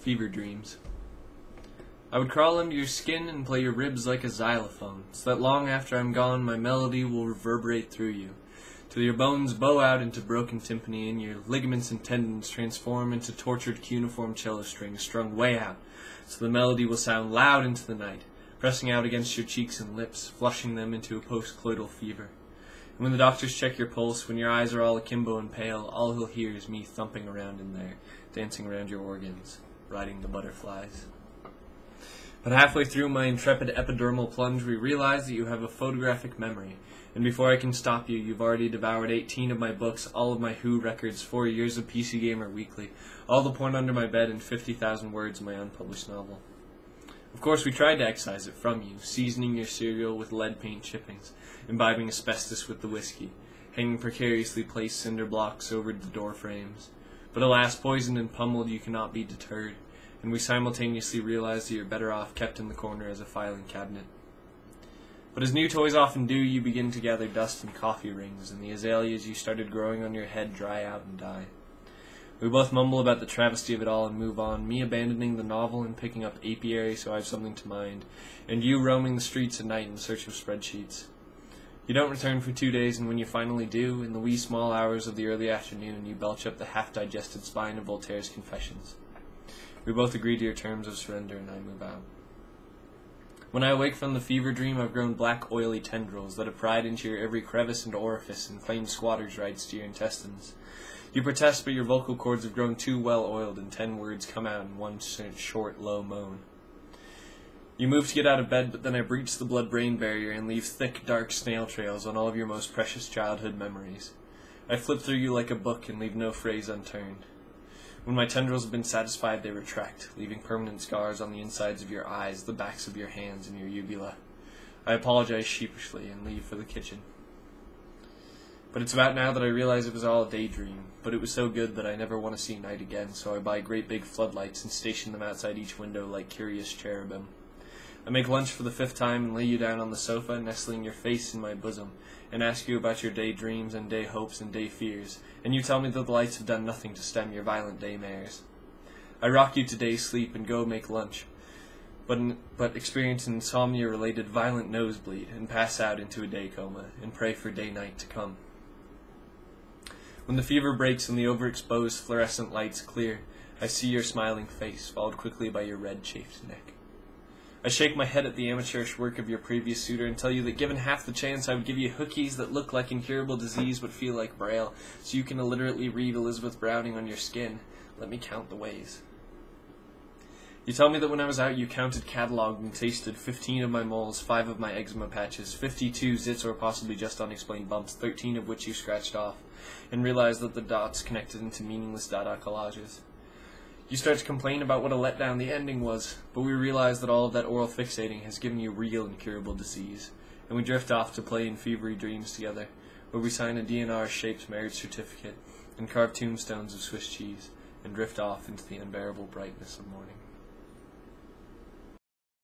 Fever dreams. I would crawl under your skin and play your ribs like a xylophone, so that long after I'm gone my melody will reverberate through you, till your bones bow out into broken timpani and your ligaments and tendons transform into tortured cuneiform cello strings strung way out, so the melody will sound loud into the night, pressing out against your cheeks and lips, flushing them into a post-cloital fever. And when the doctors check your pulse, when your eyes are all akimbo and pale, all he'll hear is me thumping around in there, dancing around your organs, riding the butterflies. But halfway through my intrepid epidermal plunge, we realize that you have a photographic memory, and before I can stop you, you've already devoured 18 of my books, all of my Who records, 4 years of PC Gamer Weekly, all the porn under my bed, and 50,000 words of my unpublished novel. Of course, we tried to excise it from you, seasoning your cereal with lead paint chippings, imbibing asbestos with the whiskey, hanging precariously placed cinderblocks over the door frames. But alas, poisoned and pummeled, you cannot be deterred, and we simultaneously realize that you're better off kept in the corner as a filing cabinet. But as new toys often do, you begin to gather dust and coffee rings, and the azaleas you started growing on your head dry out and die. We both mumble about the travesty of it all and move on, me abandoning the novel and picking up apiary so I have something to mind, and you roaming the streets at night in search of spreadsheets. You don't return for 2 days, and when you finally do, in the wee small hours of the early afternoon, you belch up the half-digested spine of Voltaire's Confessions. We both agree to your terms of surrender, and I move out. When I awake from the fever dream, I've grown black, oily tendrils that have pried into your every crevice and orifice and claimed squatter's rights to your intestines. You protest, but your vocal cords have grown too well-oiled, and 10 words come out in one short, low moan. You move to get out of bed, but then I breach the blood-brain barrier and leave thick, dark snail trails on all of your most precious childhood memories. I flip through you like a book and leave no phrase unturned. When my tendrils have been satisfied, they retract, leaving permanent scars on the insides of your eyes, the backs of your hands, and your uvula. I apologize sheepishly and leave for the kitchen. But it's about now that I realize it was all a daydream, but it was so good that I never want to see night again, so I buy great big floodlights and station them outside each window like curious cherubim. I make lunch for the 5th time and lay you down on the sofa, nestling your face in my bosom, and ask you about your daydreams and day hopes and day fears, and you tell me that the lights have done nothing to stem your violent daymares. I rock you to day sleep and go make lunch, but experience an insomnia-related violent nosebleed and pass out into a day coma and pray for day-night to come. When the fever breaks and the overexposed fluorescent lights clear, I see your smiling face, followed quickly by your red chafed neck. I shake my head at the amateurish work of your previous suitor and tell you that given half the chance I would give you hookies that look like incurable disease but feel like Braille, so you can illiterately read Elizabeth Browning on your skin. Let me count the ways. You tell me that when I was out you counted, catalogued, and tasted 15 of my moles, 5 of my eczema patches, 52 zits or possibly just unexplained bumps, 13 of which you scratched off, and realized that the dots connected into meaningless Dada collages. You start to complain about what a letdown the ending was, but we realize that all of that oral fixating has given you real incurable disease, and we drift off to play in fevery dreams together, where we sign a DNR-shaped marriage certificate and carve tombstones of Swiss cheese, and drift off into the unbearable brightness of morning.